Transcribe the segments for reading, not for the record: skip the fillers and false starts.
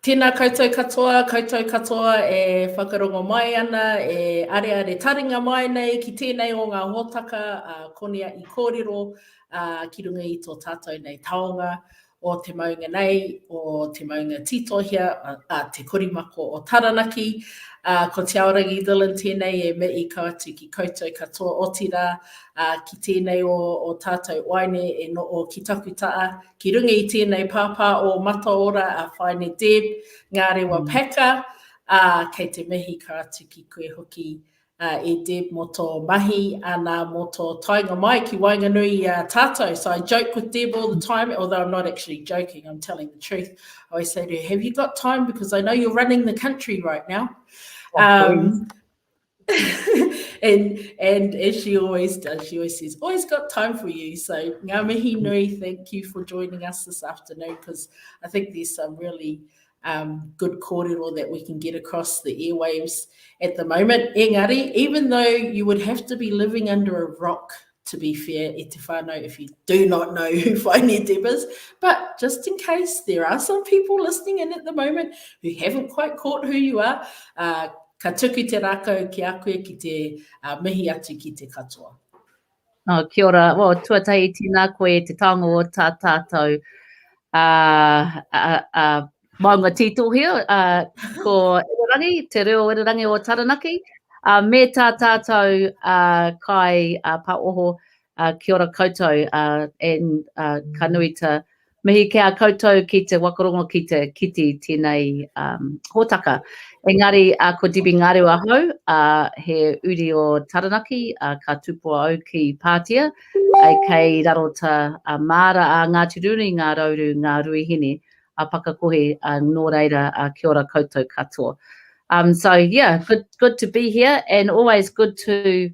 Tēnā koutou katoa e whakarongo mai ana, e are taringa mai nei ki tēnei o ngā hōtaka, Koniahi kōrero, ki runga i tō tātou nei taonga o te maunga nei, o te maunga titohia, te korimako o Taranaki, ko Te Aorangi Dillon tēnei e mihi ka atu ki koutou katoa o tira, ki tēnei o tātou Whaene e no o ki takutaa, ki runga i tēnei pāpā o Mate Urutā, Whaene Deb, Ngarewa peka, kei te mihi ka atu ki koe hoki e Deb mo tō mahi, ana mo tō tainga mai ki Wainganui tātou. So I joke with Deb all the time, although I'm not actually joking, I'm telling the truth. I always say to her, have you got time? Because I know you're running the country right now. And as she always does, she always says, always got time for you. So ngā mihi nui, thank you for joining us this afternoon, because I think there's some really good kōrero that we can get across the airwaves at the moment. Engari, even though you would have to be living under a rock, to be fair, e te whānau, if you do not know who Whaene Deb is, but just in case there are some people listening in at the moment who haven't quite caught who you are, ka tuku te rākau ki a koe ki te mihi atu ki te katoa. Oh, kia ora. Well, tuatahi tēnā koe te taonga o tā tātou maunga titohia, ko Irarangi, te reo Irarangi o Taranaki. Me tā tātou kai paoho, kia ora koutou, and ka nui ta mihi kia koutou ki te Whakarongo ki te kiti tēnei hōtaka. Engari, ko Debbie Ngarewa hau, he uri o Taranaki, ka tupua au ki Paati, kei raro ta māra a ngā tiruri, ngā rauru, ngā ruihine, a pakakohe, nō reira, kia ora koutou katoa. So yeah, good to be here, and always good to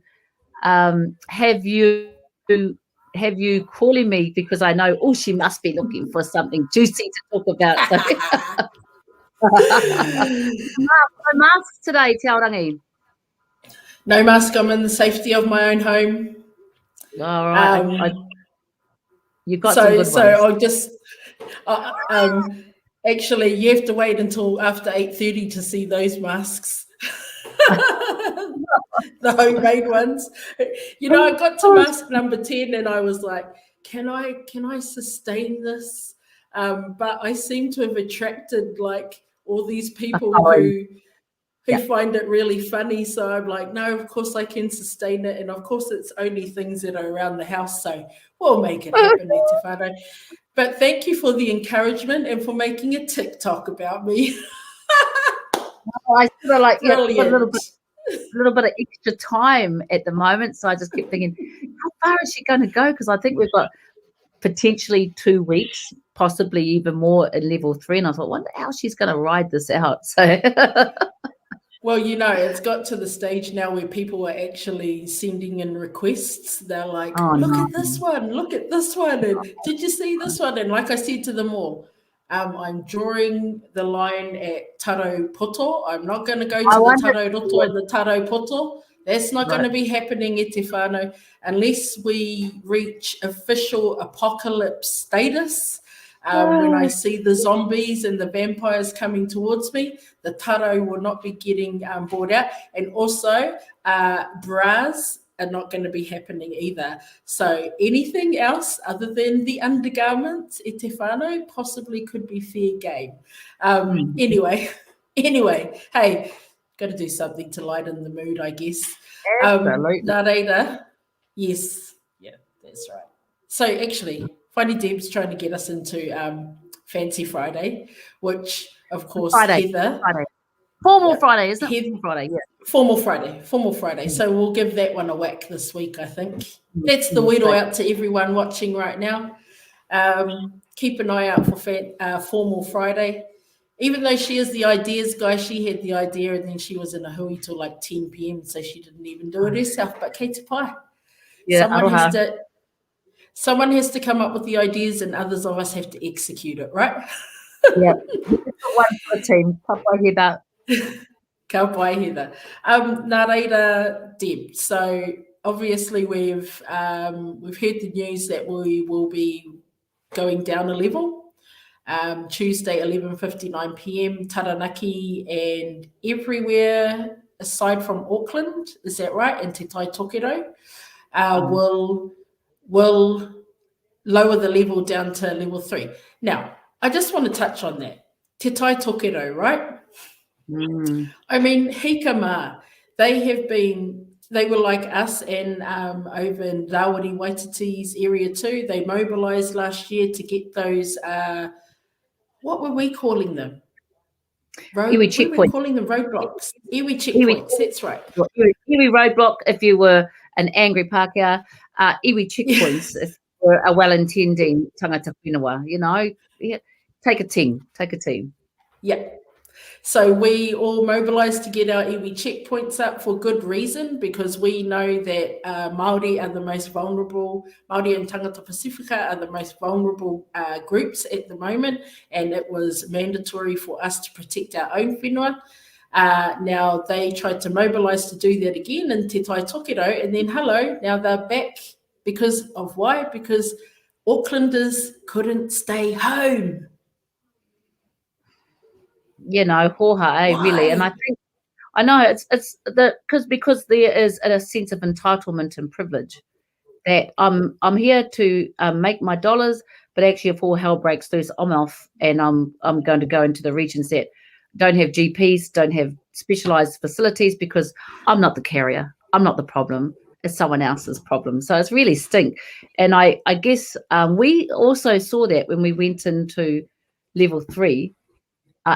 have you calling me, because I know, oh, she must be looking for something juicy to talk about. So. No masks today, Te Aorangi. No mask. I'm in the safety of my own home. All right. You got some good ones. So I'll just actually, you have to wait until after 8:30 to see those masks. The homemade ones. You know, I got to mask number 10 and I was like, can I sustain this? But I seem to have attracted like all these people who find it really funny. So I'm like, no, of course I can sustain it. And of course it's only things that are around the house. So we'll make it happen, Etefano. But thank you for the encouragement and for making a TikTok about me. I sort of like a little bit of extra time at the moment. So I just kept thinking, how far is she going to go? Because I think we've got potentially 2 weeks, possibly even more at level 3. And I thought, wonder how she's going to ride this out. So well, you know, it's got to the stage now where people are actually sending in requests. They're like, look at this one, and did you see this one? And like I said to them all, I'm drawing the line at Taro Poto. I'm not going to go to the Taro Roto and the Taro Poto. That's not going to be happening, e te whānau, unless we reach official apocalypse status. When I see the zombies and the vampires coming towards me, the taro will not be getting brought out. And also, bras are not going to be happening either. So anything else other than the undergarments, e te whānau, possibly could be fair game. Anyway, hey, got to do something to lighten the mood, I guess. Nā reira, yes, yeah, that's right. So actually, Whaene Deb's trying to get us into Fancy Friday, which, of course, Heather... Formal Friday, isn't it? Friday, yeah. Formal Friday. So we'll give that one a whack this week, I think. That's the word out to everyone watching right now. Keep an eye out for Formal Friday. Even though she is the ideas guy, she had the idea and then she was in a hui till like 10 p.m, so she didn't even do it herself. But kei te pai. Yeah, someone has to come up with the ideas and others of us have to execute it, right? Yeah. One for a team. Ka pai Heather. Nā reira, Deb. So obviously we've heard the news that we will be going down a level. Tuesday 11:59 p.m. Taranaki and everywhere aside from Auckland, is that right? And Te Tai Tokerau will lower the level down to level 3. Now, I just want to touch on that. Te Tai Tokerau, right? I mean, hikama, they were like us and over in Rawiri Waititi's area too. They mobilised last year to get those, what were we calling them? Iwi checkpoints. We were calling them roadblocks. Iwi checkpoints, that's right. Iwi roadblock if you were an angry Pākehā, iwi checkpoints if you were a well-intending tangata whenua, you know. Yeah, take a team. Yeah. So we all mobilised to get our iwi checkpoints up for good reason, because we know that Māori are the most vulnerable, Māori and Tangata Pacifica are the most vulnerable groups at the moment, and it was mandatory for us to protect our own whenua. Now they tried to mobilise to do that again in Te Tai Tokerau, and then now they're back because of why? Because Aucklanders couldn't stay home. You know, hoha, really. And I know it's because there is a sense of entitlement and privilege that I'm here to make my dollars, but actually if all hell breaks loose, I'm off and I'm going to go into the regions that don't have GPs, don't have specialised facilities, because I'm not the carrier, I'm not the problem, it's someone else's problem. So it's really stink. And I guess we also saw that when we went into level 3.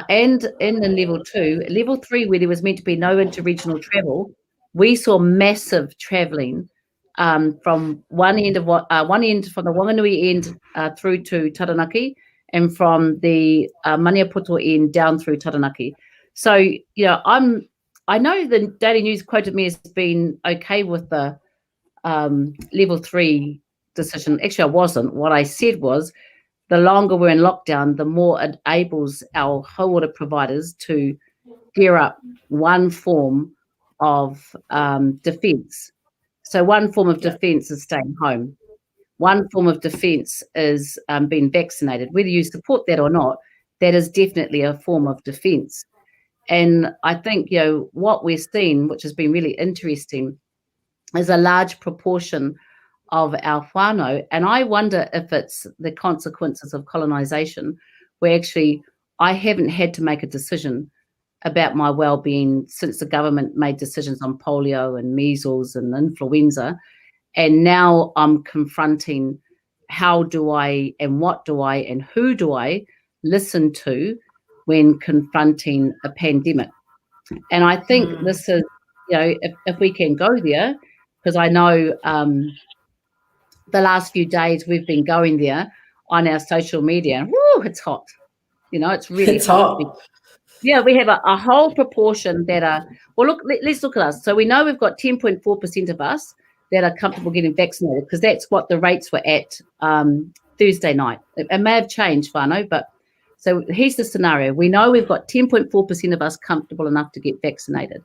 And in the level 2, level 3, where there was meant to be no interregional travel, we saw massive travelling from one end from the Wanganui end through to Taranaki, and from the Maniapoto end down through Taranaki. So you know, I know the Daily News quoted me as being okay with the level 3 decision. Actually, I wasn't. What I said was, the longer we're in lockdown, the more it enables our hauora providers to gear up one form of defence. So one form of defence is staying home. One form of defence is being vaccinated. Whether you support that or not, that is definitely a form of defence. And I think, you know, what we're seeing, which has been really interesting, is a large proportion of our whānau, and I wonder if it's the consequences of colonisation, where actually I haven't had to make a decision about my well-being since the government made decisions on polio and measles and influenza, and now I'm confronting how do I and what do I and who do I listen to when confronting a pandemic. And I think this is, you know, if we can go there, because I know the last few days we've been going there on our social media, and woo, it's hot. You know, it's really hot. Yeah, we have a whole proportion that are, well, look, let's look at us. So we know we've got 10.4% of us that are comfortable getting vaccinated, because that's what the rates were at Thursday night. It may have changed, whānau, but so here's the scenario. We know we've got 10.4% of us comfortable enough to get vaccinated.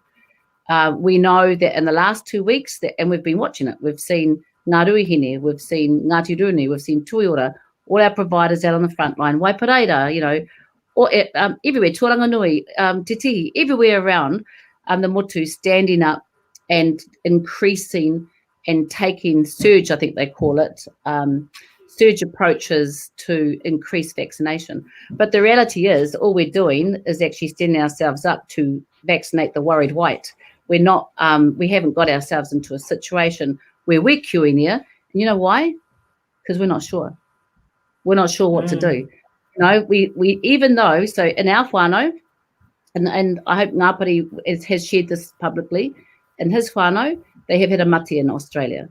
We know that in the last 2 weeks, and we've been watching it, we've seen Ngā Ruihine, we've seen Ngāti Runi, we've seen Tuiora, all our providers out on the front line, Waipareira, you know, or everywhere, Tuaranganui, Te Tihi, everywhere around the motu, standing up and increasing and taking surge, I think they call it, surge approaches to increase vaccination. But the reality is, all we're doing is actually standing ourselves up to vaccinate the worried white. We're not, we haven't got ourselves into a situation where we're queuing there. And you know why? Because we're not sure. We're not sure what to do. You know, we even though, so in our whānau, and I hope Ngāpari has shared this publicly, in his whānau, they have had a mate in Australia.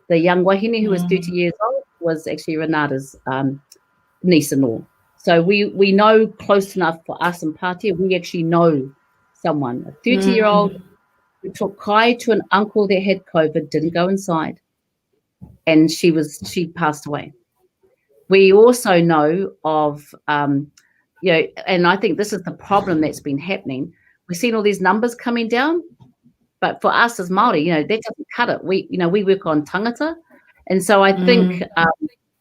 The young wahine who was 30 years old was actually Renata's niece-in-law. So we know close enough for us in Paati, we actually know someone, a 30-year-old who took Kai to an uncle that had COVID, didn't go inside, and she passed away. We also know of, you know, and I think this is the problem that's been happening. We've seen all these numbers coming down, but for us as Māori, you know, that doesn't cut it. We work on tangata, and so I think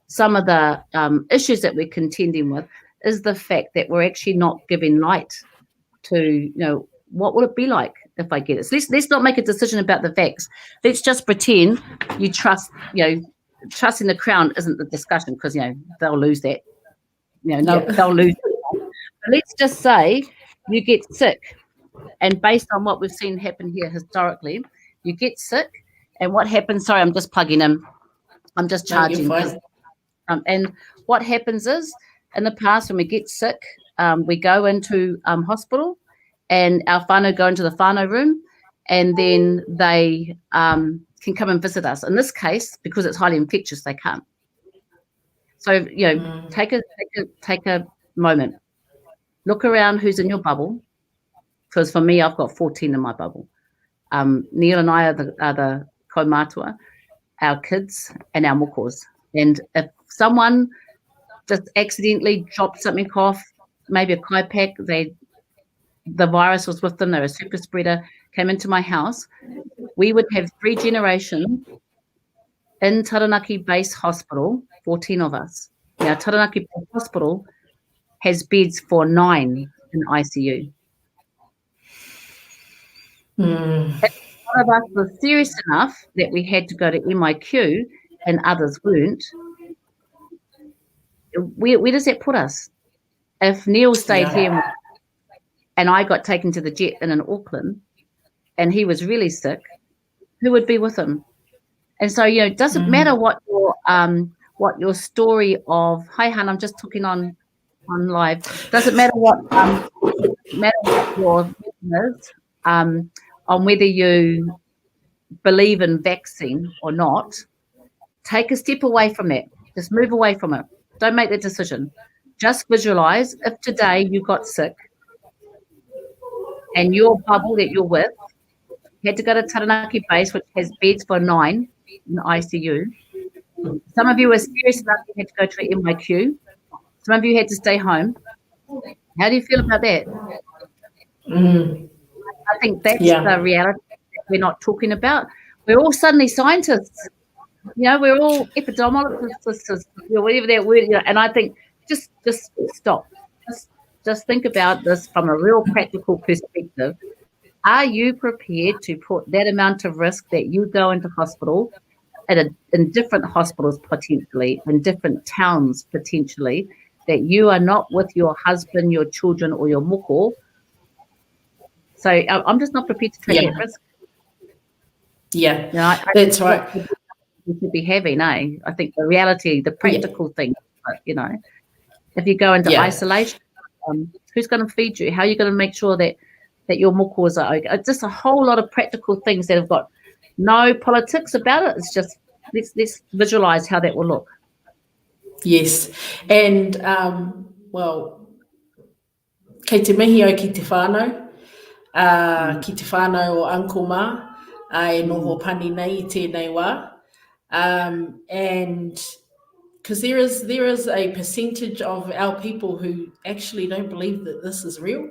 some of the issues that we're contending with is the fact that we're actually not giving light to, what would it be like if I get it? So let's not make a decision about the facts. Let's just pretend you trust, trusting the Crown isn't the discussion, because, they'll lose that. They'll lose it. But let's just say you get sick, and based on what we've seen happen here historically, you get sick, and what happens, sorry, I'm just plugging in. I'm just charging. And what happens is, in the past, when we get sick, we go into hospital, and our whānau go into the whānau room, and then they can come and visit us. In this case, because it's highly infectious, they can't. So, take a moment. Look around who's in your bubble, because for me, I've got 14 in my bubble. Neil and I are the kaumātua, our kids and our mokos. And if someone just accidentally dropped something off, maybe a kaipak, the virus was with them, they're a super spreader, came into my house, we would have 3 generations in Taranaki Base Hospital, 14 of us. Now, Taranaki Base Hospital has beds for 9 in ICU. If one of us was serious enough that we had to go to MIQ and others weren't, where does that put us? If Neil stayed here and I got taken to the jet in Auckland and he was really sick, who would be with him? And so, it doesn't matter what your story of, hi, Han, I'm just talking on live. Doesn't matter what your vision is, on whether you believe in vaccine or not. Take a step away from that. Just move away from it. Don't make that decision. Just visualize if today you got sick and your bubble that you're with had to go to Taranaki Base, which has beds for 9 in the ICU. Some of you were serious enough you had to go to an MIQ. Some of you had to stay home. How do you feel about that? I think that's the reality that we're not talking about. We're all suddenly scientists. We're all epidemiologists, whatever that word. And I think just stop. Just think about this from a real practical perspective. Are you prepared to put that amount of risk that you go into hospital, in different hospitals potentially, in different towns potentially, that you are not with your husband, your children, or your moko? So I'm just not prepared to take that risk. Yeah, that's right. We should be having, I think the reality, the practical thing, if you go into isolation, who's going to feed you? How are you going to make sure that your mokos are okay? It's just a whole lot of practical things that have got no politics about it. It's just let's visualize how that will look. Yes, and kei te mihi o ki te whānau, ki te whānau o Uncle Ma, e noho pani nei I tēnei wā. And because there is a percentage of our people who actually don't believe that this is real,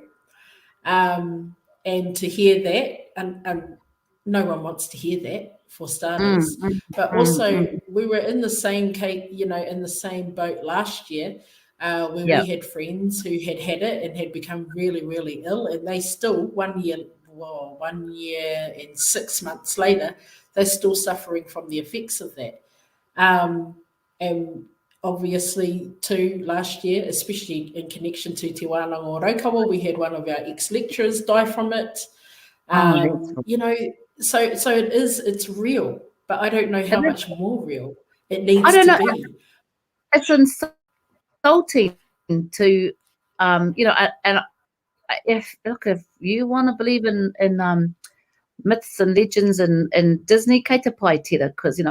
and to hear that, and no one wants to hear that for starters, but also we were in the same in the same boat last year, when we had friends who had it and had become really, really ill, and they still 1 year and 6 months later, they're still suffering from the effects of that. And obviously too, last year, especially in connection to Te Wānanga o Raukawa, we had one of our ex-lecturers die from it. So it's real, but I don't know how much more real it needs to be. It's insulting to, and if you want to believe in myths and legends and Disney, kei te pai tira, because,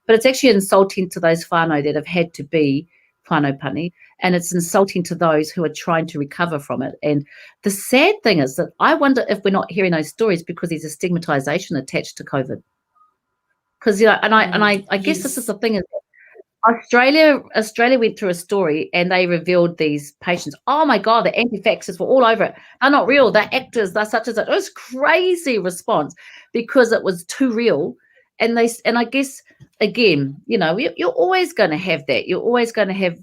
but it's actually insulting to those whānau that have had to be whānau pani, and it's insulting to those who are trying to recover from it. And the sad thing is that I wonder if we're not hearing those stories because there's a stigmatization attached to COVID. Because, I guess this is the thing, is Australia went through a story and they revealed these patients. Oh my God, the anti-vaxxers were all over it. They're not real. They're actors. They're such as that. It was crazy response because it was too real. And I guess, again, you're always going to have that. You're always going to have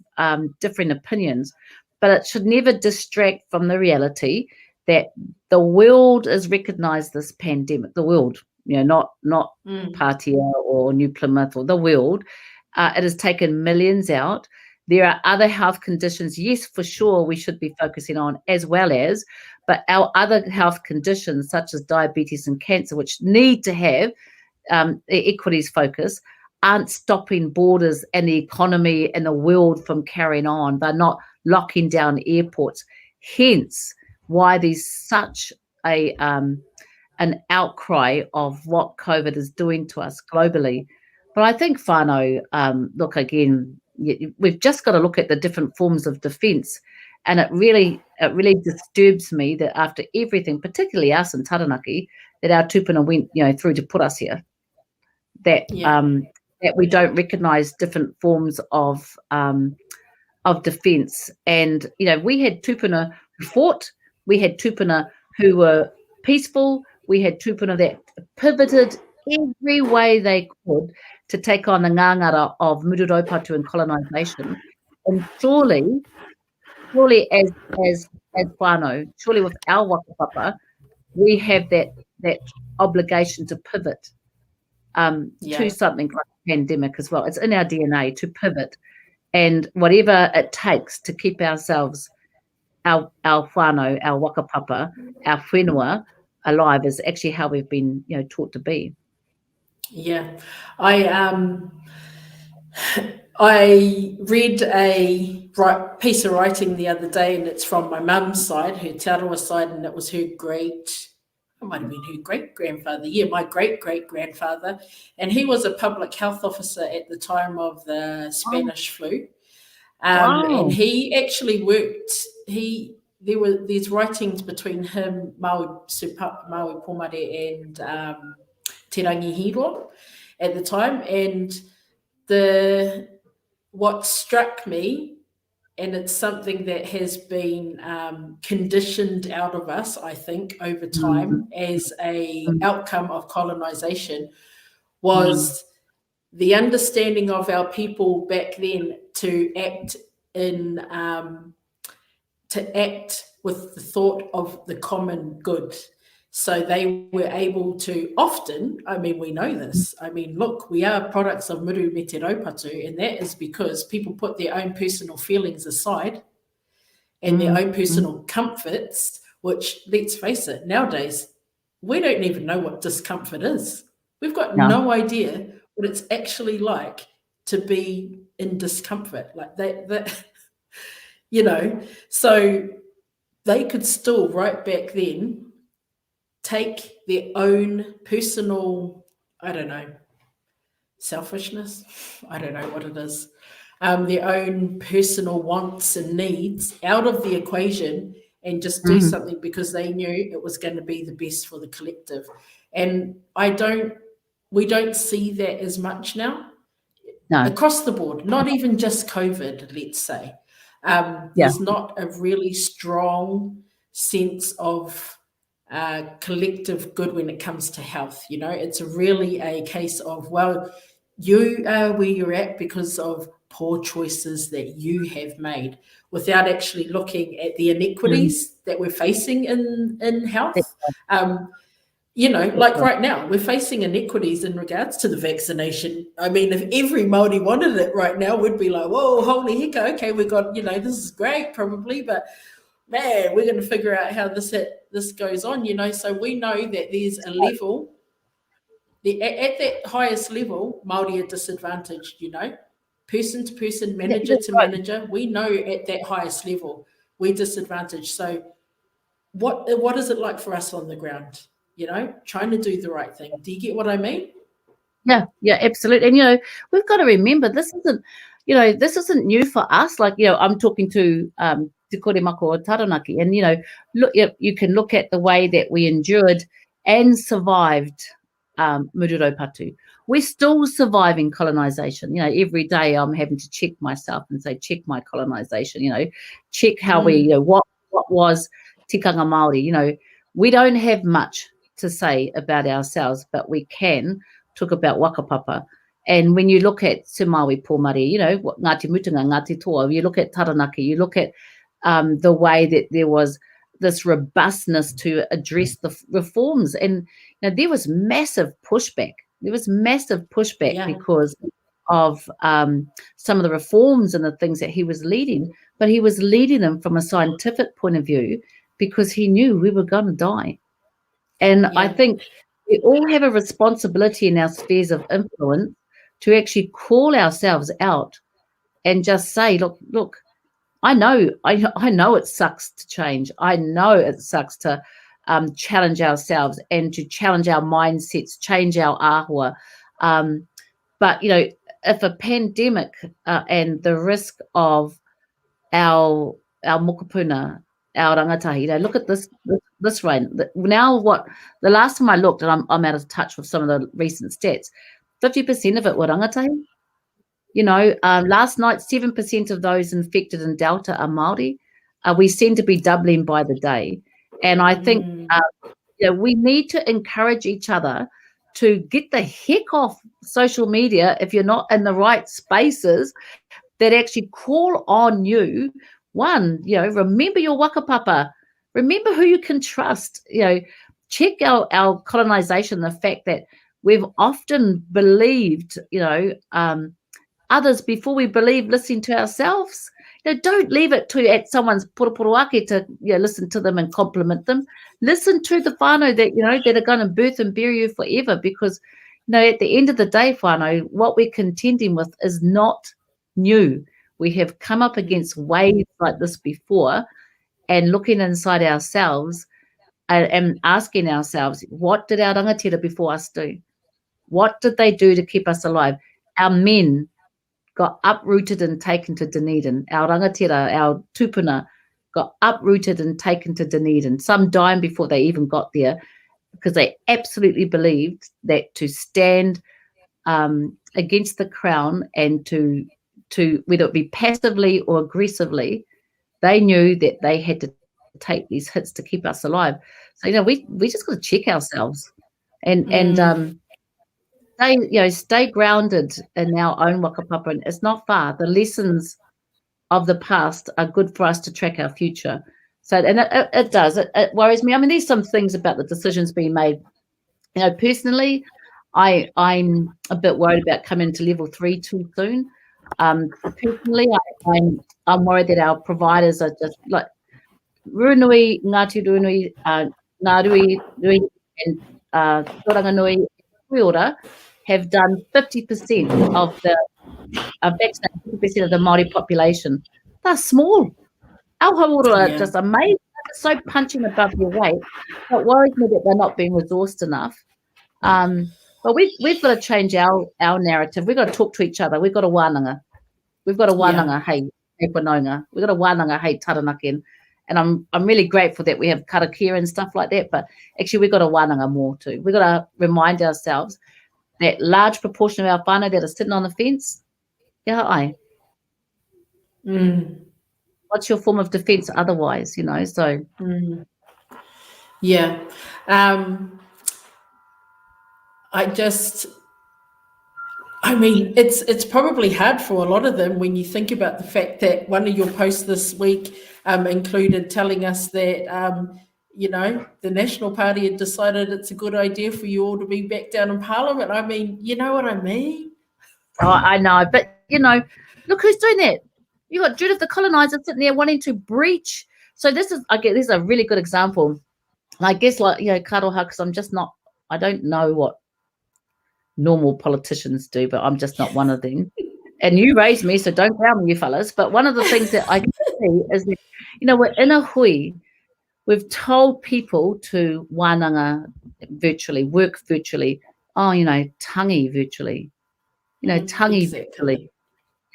different opinions. but it should never distract from the reality that the world has recognised this pandemic. The world, not Paati or New Plymouth or the world. It has taken millions out. There are other health conditions, yes, for sure, we should be focusing on as well as, but our other health conditions such as diabetes and cancer, which need to have equities focus, aren't stopping borders and the economy and the world from carrying on. They're not locking down airports. Hence why there's such an outcry of what COVID is doing to us globally. But I think, whānau, look, again, we've just got to look at the different forms of defence, and it really disturbs me that after everything, particularly us in Taranaki, that our tupuna went through to put us here, that that we don't recognise different forms of defence. And we had tupuna who fought, we had tupuna who were peaceful, we had tupuna that pivoted every way they could to take on the ngangara of Mururaupatu and colonisation. And surely as whānau, surely with our whakapapa, we have that obligation to pivot to something like a pandemic as well. It's in our DNA to pivot, and whatever it takes to keep ourselves, our whānau, our whakapapa, our whenua alive is actually how we've been taught to be. Yeah, I read a piece of writing the other day, and it's from my mum's side, her Te Arawa side, and it was her my great-great-grandfather, and he was a public health officer at the time of the Spanish flu. And he actually worked, there's writings between him, Maui Pomare, and Te Rangi Hiro at the time, and what struck me, and it's something that has been conditioned out of us, I think, over time as a outcome of colonisation, was the understanding of our people back then to act with the thought of the common good. So they were able to often, we know this, look, we are products of Muru me te Raupatu, and that is because people put their own personal feelings aside and their own personal comforts, which, let's face it, nowadays, we don't even know what discomfort is. We've got no idea what it's actually like to be in discomfort. Like that so they could still, right back then, take their own personal, selfishness, I don't know what it is, their own personal wants and needs out of the equation and just do something because they knew it was going to be the best for the collective. And we don't see that as much now. No. Across the board, not even just COVID, let's say. There's not a really strong sense of collective good when it comes to health. It's really a case of, well, you are where you're at because of poor choices that you have made, without actually looking at the inequities that we're facing in health. Like right now, we're facing inequities in regards to the vaccination. If every Māori wanted it right now, we'd be like, whoa, holy heck, okay, we got, this is great probably, but man, we're going to figure out how this goes on, So we know that there's a level, at that highest level, Māori are disadvantaged, person to person, manager to manager. We know at that highest level, we're disadvantaged. So what is it like for us on the ground? Trying to do the right thing. Do you get what I mean? Yeah, absolutely. And we've got to remember this isn't new for us. Like, I'm talking to Te Kore Mako o Taranaki, and look, you can look at the way that we endured and survived Mururaupatu. We're still surviving colonisation. Every day I'm having to check myself and say, check my colonisation. Check how we, what was tikanga Māori. We don't have much to say about ourselves, but we can talk about whakapapa. And when you look at Te Māui Pōmare, Ngāti Mutunga, Ngāti Toa, you look at Taranaki, you look at the way that there was this robustness to address the reforms. And there was massive pushback. Because of some of the reforms and the things that he was leading, but he was leading them from a scientific point of view because he knew we were going to die. And I think we all have a responsibility in our spheres of influence to actually call ourselves out and just say, look, I know it sucks to change. I know it sucks to challenge ourselves and to challenge our mindsets, change our ahua. But, if a pandemic and the risk of our mokopuna, our rangatahi, look at this rain. Now the last time I looked, and I'm out of touch with some of the recent stats, 50% of it were rangatahi. Last night, 7% of those infected in Delta are Māori. We seem to be doubling by the day. And I think we need to encourage each other to get the heck off social media if you're not in the right spaces that actually call on you. One, remember your wakapapa. Remember who you can trust. Check our colonization, the fact that we've often believed, others before we believe listening to ourselves. Don't leave it at someone's purupuruake to listen to them and compliment them. Listen to the whānau that are going to birth and bury you forever, because at the end of the day, whānau, what we're contending with is not new. We have come up against waves like this before, and looking inside ourselves and asking ourselves, what did our rangatira before us do? What did they do to keep us alive? Our men got uprooted and taken to Dunedin. Our rangatira, our tupuna, got uprooted and taken to Dunedin. Some dying before they even got there, because they absolutely believed that to stand against the crown and to whether it be passively or aggressively, they knew that they had to take these hits to keep us alive. So we just got to check ourselves and stay grounded in our own wakapapa. And it's not far. The lessons of the past are good for us to track our future. So, and it does. It worries me. I mean, there's some things about the decisions being made. Personally, I'm a bit worried about coming to level 3 too soon. Personally, I'm worried that our providers are just like Runui, Ngāti Runui, Ngārui, and Toranganui, Kōrero have done 50% of the vaccinated 50% of the Māori population. They're small. Our hauora are just amazing. They're so punching above your weight. It worries me that they're not being resourced enough. But we've got to change our narrative. We've got to talk to each other. We've got a wānanga. We've got a wānanga, hey whanaunga. We've got a wānanga, hey taranaki. And I'm really grateful that we have karakia and stuff like that. But actually, we've got a wānanga more too. We've got to remind ourselves that large proportion of our whānau that are sitting on the fence, what's your form of defence otherwise, so. Yeah. I mean, it's probably hard for a lot of them when you think about the fact that one of your posts this week included telling us that, the National Party had decided it's a good idea for you all to be back down in Parliament. I mean, you know what I mean? Oh, I know, but, look who's doing that. You got Judith the colonizer sitting there wanting to breach. So this is a really good example. And I guess, karoha, because I don't know what normal politicians do, but I'm just not one of them. And you raised me, so don't ground me, you fellas. But one of the things that I can see is that, we're in a hui. We've told people to wānanga virtually, work virtually. Oh, tangi virtually. Tangi virtually.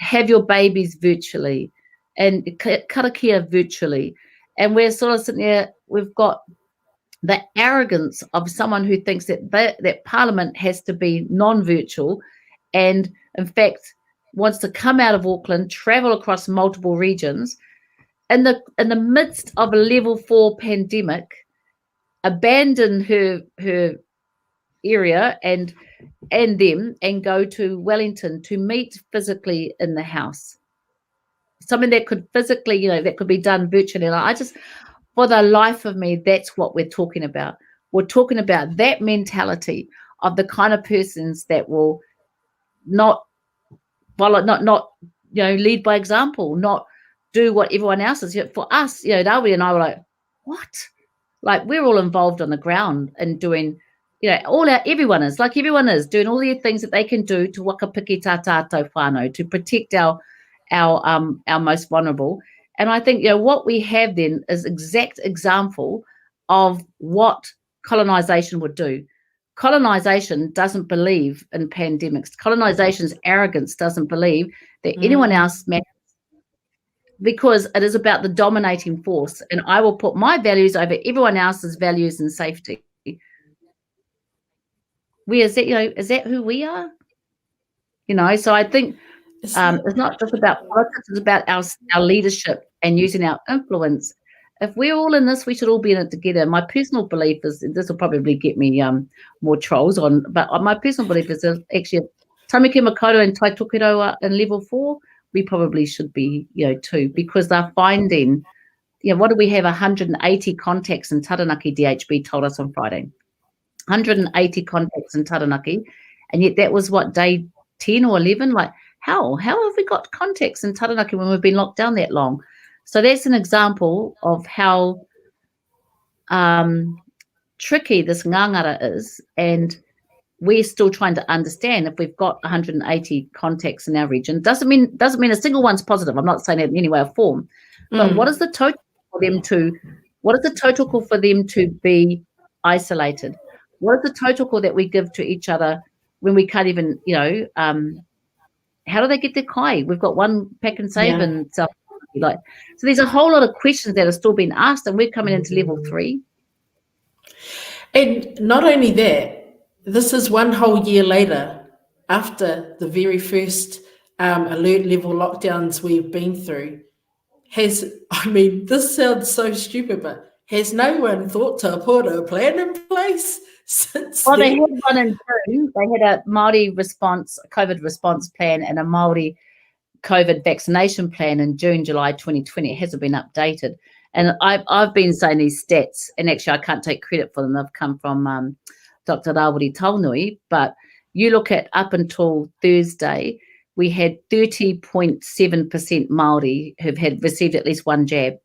Have your babies virtually, and karakia virtually. And we're sort of sitting there, we've got the arrogance of someone who thinks that Parliament has to be non-virtual, and in fact wants to come out of Auckland, travel across multiple regions, in the midst of a level 4 pandemic, abandon her area and them and go to Wellington to meet physically in the House. something that could physically, that could be done virtually. And I just, for the life of me, that's what we're talking about. We're talking about that mentality of the kind of persons that will not follow, not lead by example, not do what everyone else is. For us, Dawi and I were like, what? Like, we're all involved on the ground and doing, everyone is doing all the things that they can do to wakapiki tā tātou whānau, to protect our most vulnerable. And I think, what we have then is exact example of what colonization would do. Colonization doesn't believe in pandemics. Colonization's arrogance doesn't believe that anyone else matters, because it is about the dominating force. And I will put my values over everyone else's values and safety. Is that who we are? So I think it's not just about politics, it's about our leadership and using our influence. If we're all in this, we should all be in it together. My personal belief is, this will probably get me more trolls on, but my personal belief is that actually Tamaki Makaurau and Tai Tokeroa in level 4, we probably should be, too, because they're finding, what do we have? 180 contacts in Taranaki, DHB told us on Friday. 180 contacts in Taranaki, and yet that was what, day 10 or 11? Like, how have we got contacts in Taranaki when we've been locked down that long? So that's an example of how tricky this ngangara is, and we're still trying to understand. If we've got 180 contacts in our region, doesn't mean a single one's positive. I'm not saying that in any way or form, but what is the total for them to? What is the total for them to be isolated? What is the total that we give to each other when we can't even, how do they get their kai? We've got one pack and save and stuff. So there's a whole lot of questions that are still being asked, and we're coming into level 3. And not only that, this is one whole year later after the very first alert level lockdowns we've been through. This sounds so stupid, but has no one thought to put a plan in place since Well, they had one in June. They had a Māori COVID response plan and a Māori COVID vaccination plan in June, July 2020. It hasn't been updated. And I've been saying these stats, and actually I can't take credit for them. They've come from Dr. Rawiri Taunui. But you look at up until Thursday, we had 30.7% Māori who've received at least one jab,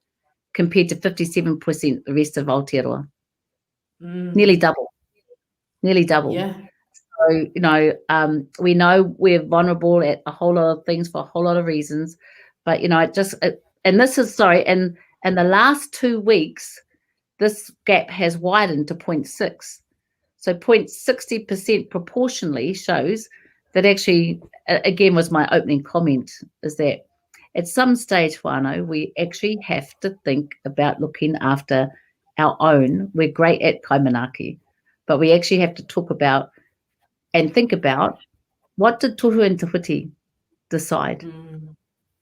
compared to 57% the rest of Aotearoa. Nearly double. Yeah. So, we know we're vulnerable at a whole lot of things for a whole lot of reasons, but, and this is, in the last 2 weeks, this gap has widened to 0.6. So 0.60% proportionally shows that actually, again, was my opening comment, is that at some stage, whānau, we actually have to think about looking after our own. We're great at kaimanaki, but we actually have to talk about and think about, what did Tohu and Te Whiti decide?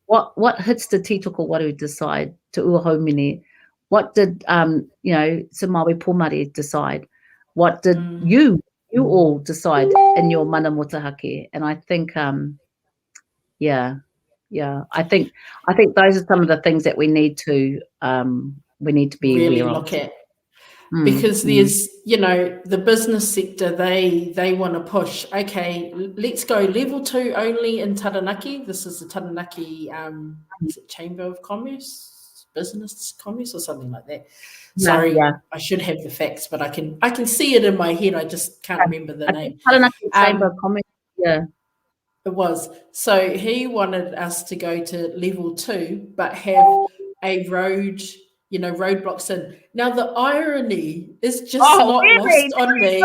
What hits the Titoko Waru decide to Uahaumene? What did Samawi Pomare decide? What did you all decide in your mana motahake? And I think I think those are some of the things that we need to be really aware look of. at. Because there's, the business sector, they want to push, okay, let's go level 2 only in Taranaki. This is the Taranaki is it Chamber of Commerce, Business Commerce or something like that. Sorry, I should have the facts, but I can see it in my head. I just can't remember the name. Taranaki Chamber of Commerce, It was. So he wanted us to go to level 2, but have a road, roadblocks in. Now, the irony is just not lost on me.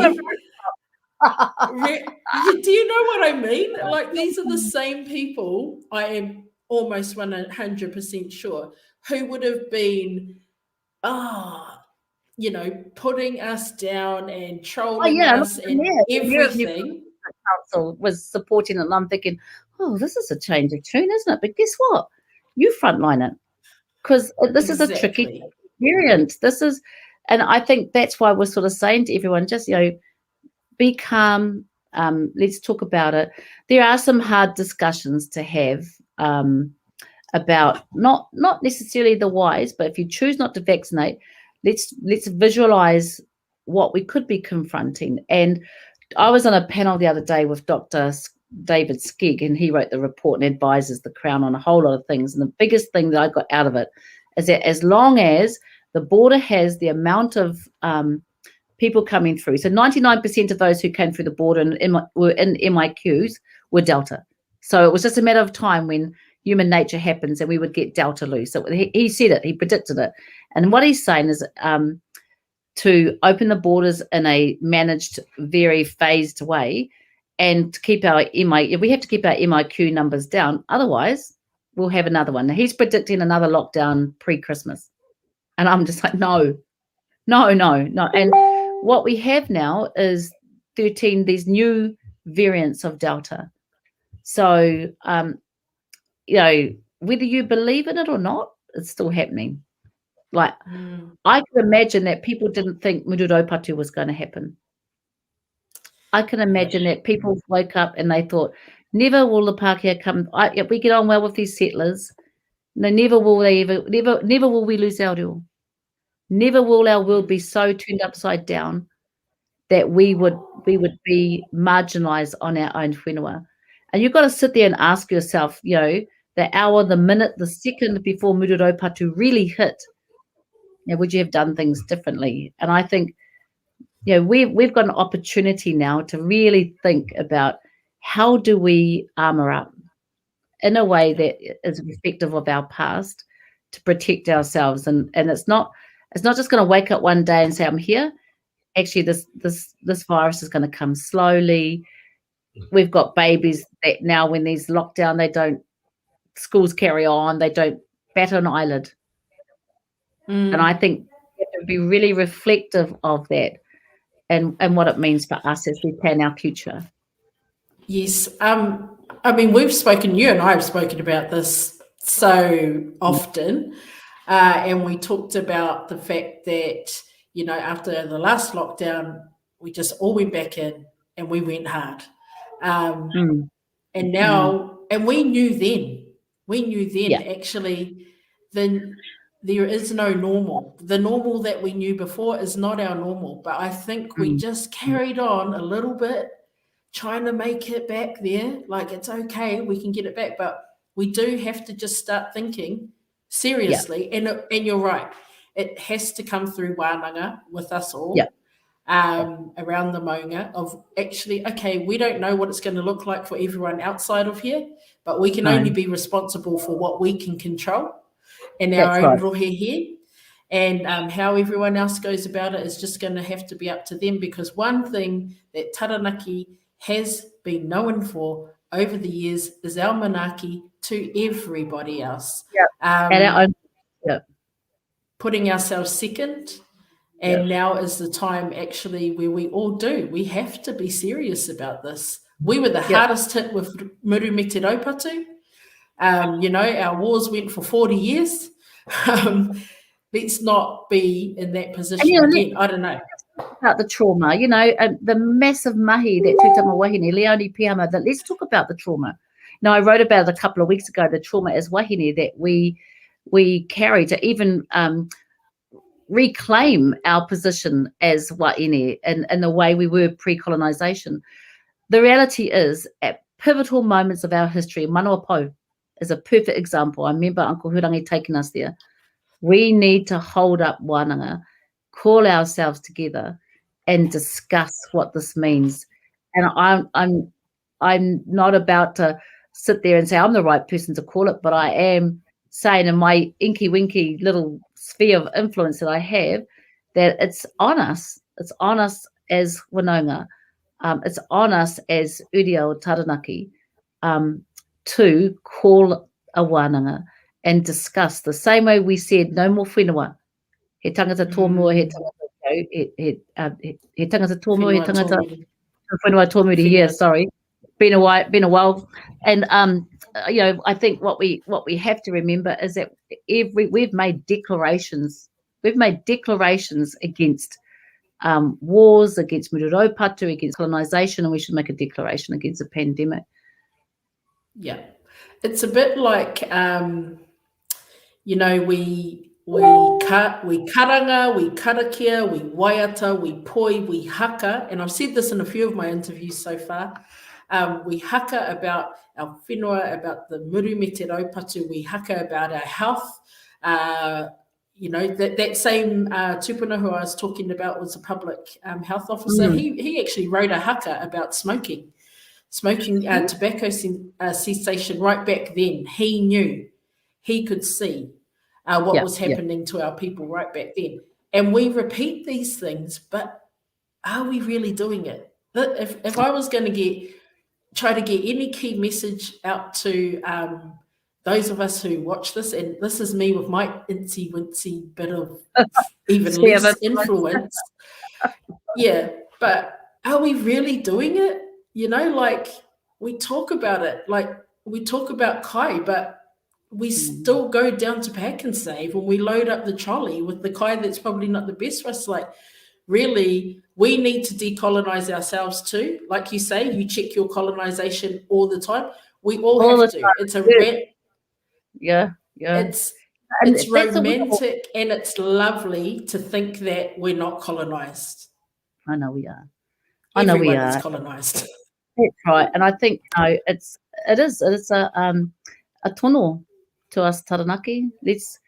Do you know what I mean? Like, these are the same people, I am almost 100% sure, who would have been, putting us down and trolling us and everything. Council was supporting it, and I'm thinking, this is a change of tune, isn't it? But guess what? You frontline it, because this is a tricky experience. And I think that's why we're sort of saying to everyone, just, be calm. Let's talk about it. There are some hard discussions to have about not necessarily the whys, but if you choose not to vaccinate, let's visualize what we could be confronting. And I was on a panel the other day with Dr. David Skegg, and he wrote the report and advises the Crown on a whole lot of things. And the biggest thing that I got out of it is that as long as the border has the amount of people coming through, so 99% of those who came through the border were in MIQs were Delta. So it was just a matter of time when human nature happens and we would get Delta loose. So he said it, he predicted it. And what he's saying is to open the borders in a managed, very phased way, and to keep our we have to keep our MIQ numbers down. Otherwise, we'll have another one. Now, he's predicting another lockdown pre-Christmas. And I'm just like, no. And what we have now is 13, these new variants of Delta. So, whether you believe in it or not, it's still happening. Like, I can imagine that people didn't think Mururōpatu was going to happen. I can imagine that people woke up and they thought, never will the Pākehā come. If we get on well with these settlers, no, never will we lose our reo. Never will our world be so turned upside down that we would be marginalised on our own whenua. And you've got to sit there and ask yourself, the hour, the minute, the second before Mururōpatu really hit, would you have done things differently? And I think, we've got an opportunity now to really think about how do we armour up in a way that is reflective of our past to protect ourselves. And it's not just going to wake up one day and say, I'm here. Actually, this virus is going to come slowly. We've got babies that now when there's lockdown, schools carry on, they don't bat an eyelid. And I think we have to be really reflective of that and what it means for us as we plan our future. Yes. We've spoken, you and I have spoken about this so often. And we talked about the fact that, after the last lockdown, we just all went back in and we went hard. And now, and we knew then, actually, then there is no normal. The normal that we knew before is not our normal. But I think we just carried on a little bit, trying to make it back there. Like, it's okay, we can get it back. But we do have to just start thinking seriously. And you're right. It has to come through wānanga with us all. Around the maunga of actually, okay, we don't know what it's going to look like for everyone outside of here, but we can only be responsible for what we can control in our own rohe here. And how everyone else goes about it is just going to have to be up to them, because one thing that Taranaki has been known for over the years is our manaaki to everybody else. Putting ourselves second. And now is the time actually where we all do. We have to be serious about this. We were the hardest hit with Muru me te Raupatu. Our wars went for 40 years. Let's not be in that position again. I don't know. About the trauma, the massive mahi that tūtama wahine, Leone Piama, that let's talk about the trauma. Now, I wrote about it a couple of weeks ago, the trauma as wahine that we carry to even reclaim our position as whaene and the way we were pre-colonisation. The reality is, at pivotal moments of our history, Manawa is a perfect example. I remember Uncle Hurangi taking us there. We need to hold up wānanga, call ourselves together and discuss what this means. And I'm not about to sit there and say I'm the right person to call it, but I am saying in my inky-winky little sphere of influence that I have, that it's on us. It's on us as whanaunga. It's on us as Uria o Taranaki to call a wānanga and discuss the same way we said no more whenua. He tangata tōmua, he tangata tōmua, he tangata whenua tōmuri, sorry. Been a while. And I think what we have to remember is that we've made declarations. We've made declarations against wars, against Mururōpatu, against colonisation, and we should make a declaration against a pandemic. Yeah. it's a bit like, you know, we karanga, we karakia, we waiata, we poi, we haka, and I've said this in a few of my interviews so far. We haka about our whenua, about the muru me te raupatu. We haka about our health. You know, that same tupuna who I was talking about was a public health officer. He actually wrote a haka about smoking tobacco cessation right back then. He knew, he could see what was happening to our people right back then. And we repeat these things, but are we really doing it? If I was going to try to get any key message out to those of us who watch this, and this is me with my incy-wincy bit of even less influence. Yeah, but are we really doing it? You know, like we talk about it, like we talk about kai, but we still go down to Pack and Save and we load up the trolley with the kai that's probably not the best for us. Like, really, we need to decolonize ourselves too. Like you say, you check your colonization all the time. We all have to. It's a It's romantic and it's lovely to think that we're not colonized. I know we are. Everyone is colonized. That's right, and I think it is a tono to us Taranaki. Let's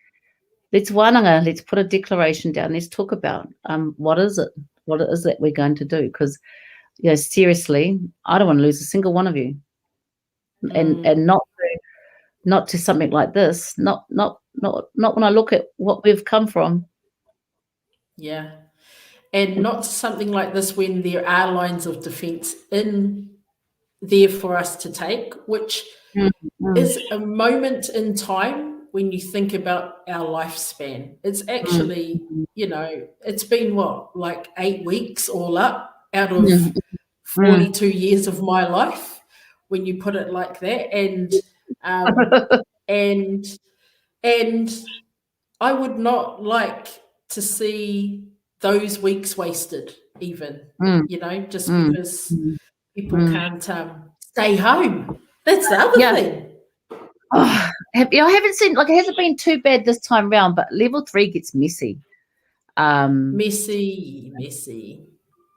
wānanga. Let's put a declaration down. Let's talk about what is it that we're going to do, because seriously, I don't want to lose a single one of you, and not to something like this. Not when I look at what we've come from. Yeah. And not something like this when there are lines of defence in there for us to take, which is a moment in time when you think about our lifespan. It's actually, it's been like 8 weeks all up out of 42 years of my life, when you put it like that. And I would not like to see those weeks wasted, even, just because people can't stay home. That's the other thing. Oh, I haven't seen, it hasn't been too bad this time round, but level 3 gets messy. Messy.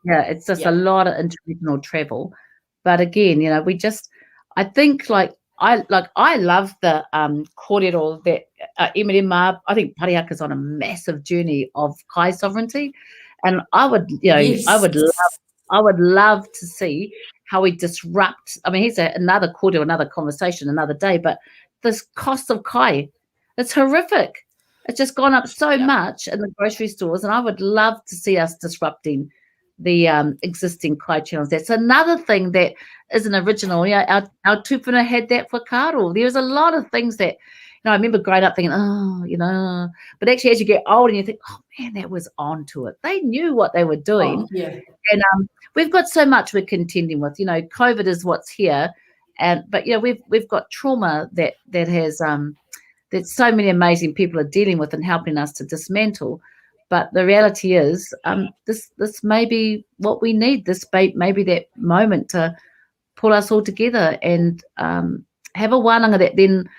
Yeah, it's just a lot of international travel. But again, I think I love the kōrero that Emirema, I think Pariaka's on a massive journey of kai sovereignty, and I would love to see how we disrupt. I mean, here's another kōrero, another conversation, another day. But this cost of kai, it's horrific. It's just gone up so much in the grocery stores, and I would love to see us disrupting the existing kai channels. That's another thing that isn't original. Our tupuna had that for karo. There's a lot of things that, I remember growing up thinking, but actually as you get older and you think, oh man, that was onto it. They knew what they were doing. And we've got so much we're contending with. COVID is what's here, but we've got trauma that has that so many amazing people are dealing with and helping us to dismantle. But the reality is, this may be what we need. This may be that moment to pull us all together and have a wānanga that then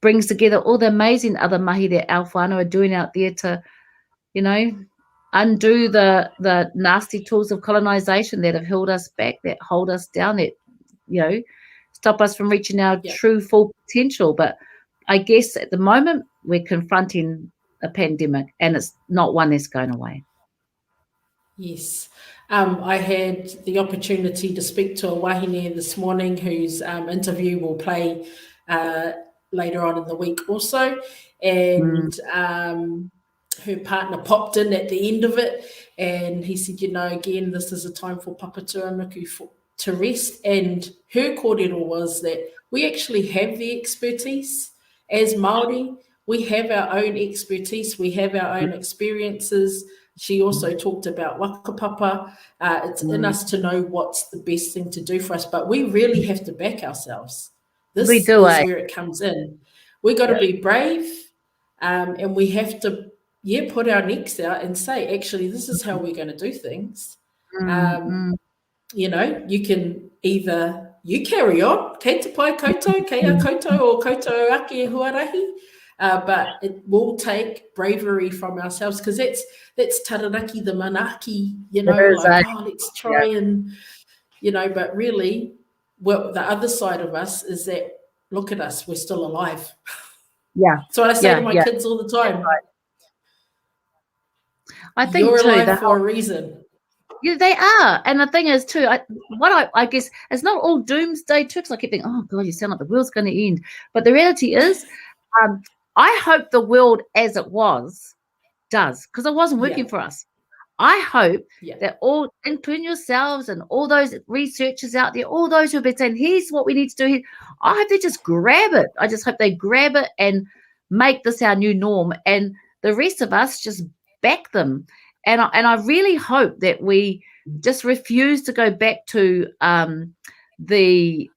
brings together all the amazing other mahi that our whānau are doing out there to, undo the nasty tools of colonization that have held us back, that hold us down, that, stop us from reaching our true full potential. But I guess at the moment we're confronting a pandemic, and it's not one that's going away. Yes. I had the opportunity to speak to a wahine this morning whose interview will play later on in the week also, and her partner popped in at the end of it, and he said, again, this is a time for Papa Tuanuku to rest, and her kōrero was that we actually have the expertise as Māori. We have our own expertise. We have our own experiences. She also talked about wakapapa. It's in us to know what's the best thing to do for us, but we really have to back ourselves. This is where it comes in. We've got to be brave, and we have to, put our necks out and say, actually, this is how we're going to do things. You can either, you carry on. Kei te pai koutou, kei a koutou o koutou ake e huarahi. But it will take bravery from ourselves, because that's taranaki, the manaki, let's try and, but really, well, the other side of us is that, look at us, we're still alive. Yeah. So I say to my kids all the time, I think you're too, alive for a reason. Yeah, they are. And the thing is too, I guess it's not all doomsday too, because I keep thinking, oh God, you sound like the world's going to end. But the reality is, I hope the world as it was does, because it wasn't working for us. I hope that all, including yourselves and all those researchers out there, all those who have been saying, here's what we need to do, I hope they just grab it. I just hope they grab it and make this our new norm, and the rest of us just back them. And I really hope that we just refuse to go back to the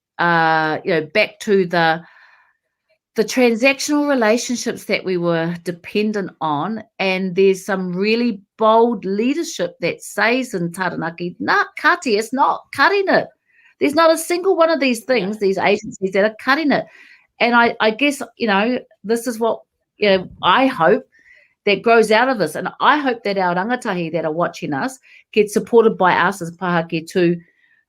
transactional relationships that we were dependent on. And there's some really bold leadership that says in Taranaki, nah, kati, it's not cutting it. There's not a single one of these things, these agencies that are cutting it. And I guess, this is what, I hope that grows out of this. And I hope that our rangatahi that are watching us get supported by us as Pāhake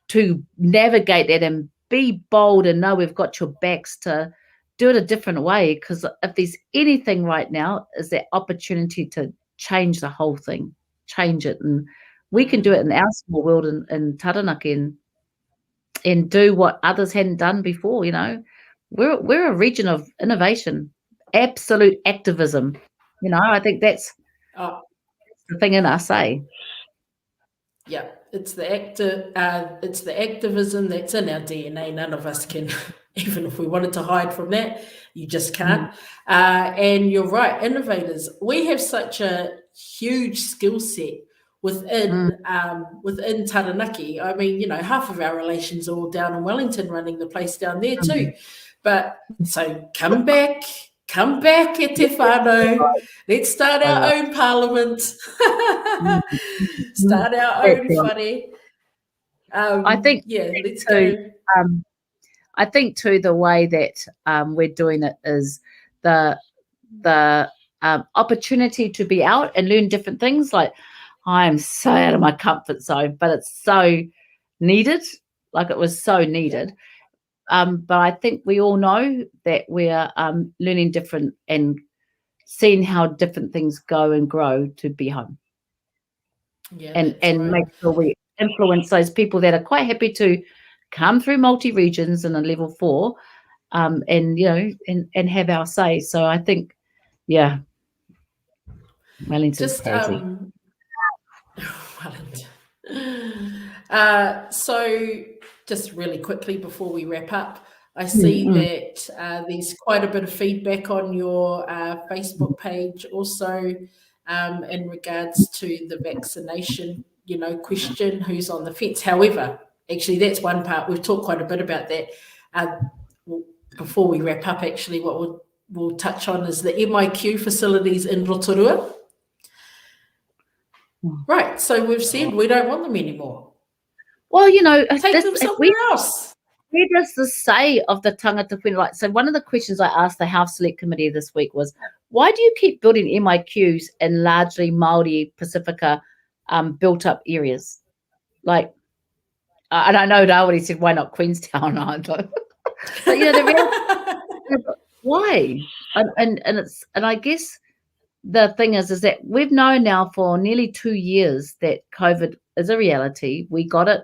to navigate that and be bold and know we've got your backs to do it a different way. Because if there's anything right now, is that opportunity to change the whole thing, change it. And we can do it in our small world in Taranaki and do what others hadn't done before. We're a region of innovation, absolute activism. I think that's the thing in us, eh? Yeah, it's the activism that's in our DNA. None of us can, even if we wanted to hide from that, you just can't. And you're right, innovators. We have such a huge skill set within Taranaki. I mean, half of our relations are all down in Wellington, running the place down there too. But so come back e te whānau. Let's start our own parliament. Start our own whare. I think, let's go. I think too, the way that we're doing it is the opportunity to be out and learn different things. Like, I'm so out of my comfort zone, but it's so needed. Like, it was so needed. But I think we all know that we're learning different and seeing how different things go and grow to be home. And make sure we influence those people that are quite happy to come through multi-regions in a level 4 and have our say. So I think, Wellington's Wellington. So just really quickly before we wrap up, I see that there's quite a bit of feedback on your Facebook page also in regards to the vaccination, question, who's on the fence. However, actually, that's one part. We've talked quite a bit about that. Before we wrap up, actually, what we'll touch on is the MIQ facilities in Rotorua. Right, so we've said we don't want them anymore. Well, take them somewhere else. Where does the say of the tangata whenua? Like, so one of the questions I asked the House Select Committee this week was, why do you keep building MIQs in largely Māori Pacifica built-up areas? Like, and I know Rawiri said, why not Queenstown? But the real, why? And I guess the thing is that we've known now for nearly 2 years that COVID is a reality. We got it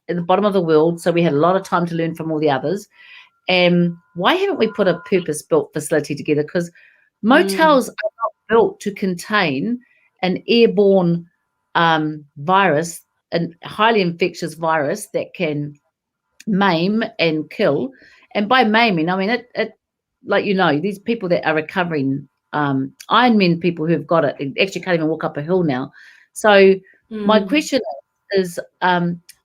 at the bottom of the world, so we had a lot of time to learn from all the others. And why haven't we put a purpose-built facility together? Because motels are not built to contain an airborne virus, a highly infectious virus that can maim and kill. And by maiming, I mean it like, these people that are recovering Ironman people who have got it actually can't even walk up a hill now. So my question is,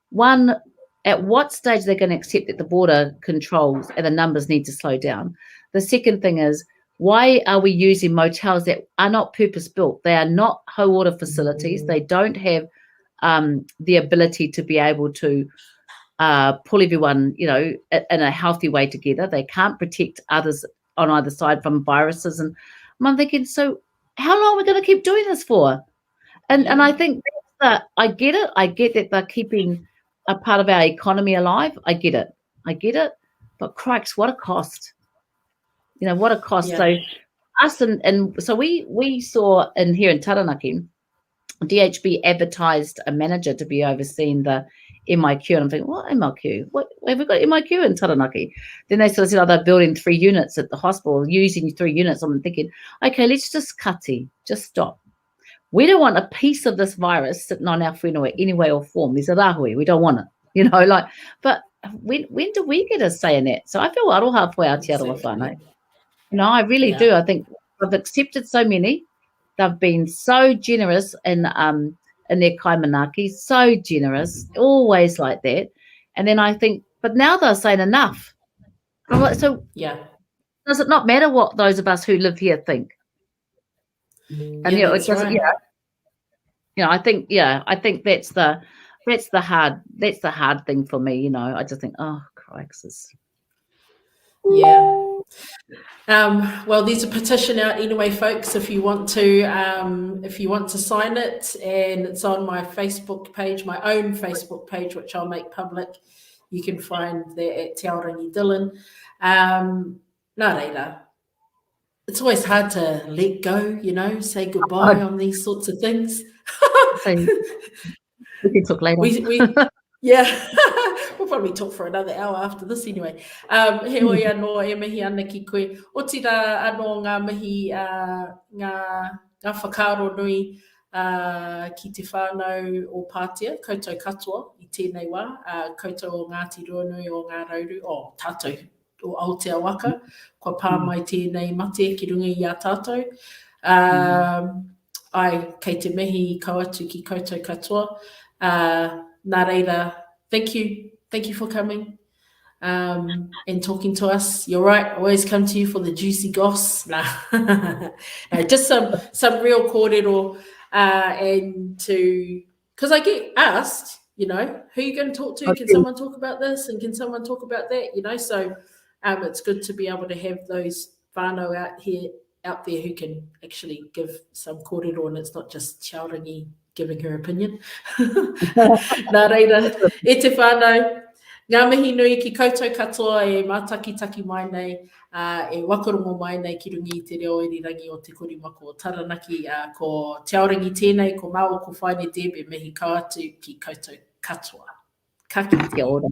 one, at what stage they're going to accept that the border controls and the numbers need to slow down? The second thing is, why are we using motels that are not purpose-built? They are not whole water facilities. They don't have the ability to be able to pull everyone, you know, in a healthy way together. They can't protect others on either side from viruses. And I'm thinking, so how long are we going to keep doing this for? And I think that I get it. I get that they're keeping a part of our economy alive. I get it. But crikes, what a cost. You know, what a cost. Yeah. So us and so we saw here in Taranaki, DHB advertised a manager to be overseeing the MIQ, and I'm thinking, what MIQ? What have we got MIQ in Taranaki? Then they sort of said, oh, they're building 3 units at the hospital, using 3 units. I'm thinking, okay, let's just just stop. We don't want a piece of this virus sitting on our whenua any way or form. There's a rahui. We don't want it, you know, like, but when do we get a say in that? So I feel aroha for our Te Aroha whānau. You know, I really do. I think I've accepted so many. They've been so generous in their kaimanaki, so generous, always like that. And then I think, but now they're saying enough. I'm like, so does it not matter what those of us who live here think? And you know, it doesn't. Right. You know, I think that's the hard thing for me. You know, I just think, oh, crikes. Yeah. Well, there's a petition out anyway, folks. If you want to sign it, and it's on my Facebook page, my own Facebook page, which I'll make public. You can find that at Te Aorangi Dillon. Nā reira. It's always hard to let go, you know, say goodbye on these sorts of things. We can talk later. We'll probably talk for another hour after this anyway. He oi anō e mihi ana ki koe. O tira anō ngā mihi, ngā whakaro nui ki te whānau o Paati, koutou katoa i tēnei wā, koutou o Ngāti Ruanui o ngā rauru, o tātou o Aotearoa, kua pā mai tēnei mate ki runga i a tātou. Ai, kei te mihi kauatu ki koutou katoa. Nā reira, thank you for coming and talking to us. You're right, I always come to you for the juicy goss. No, just some real kōrero, and because I get asked, you know, who are you going to talk to? Can someone talk about this, and can someone talk about that? You know, so it's good to be able to have those whānau out there who can actually give some kōrero, and it's not just Te Aorangi giving her opinion. Nā reira, e te whānau, ngā mihi nui ki koutou katoa e mātakitaki mai nei, e Whakarongo mai nei ki rungi i te reo irirangi o te korimako o Taranaki, ko Te Aorangi tēnei, ko Māo, ko Whaene Deb, e mihi kauatu ki koutou katoa. Ka kite ora.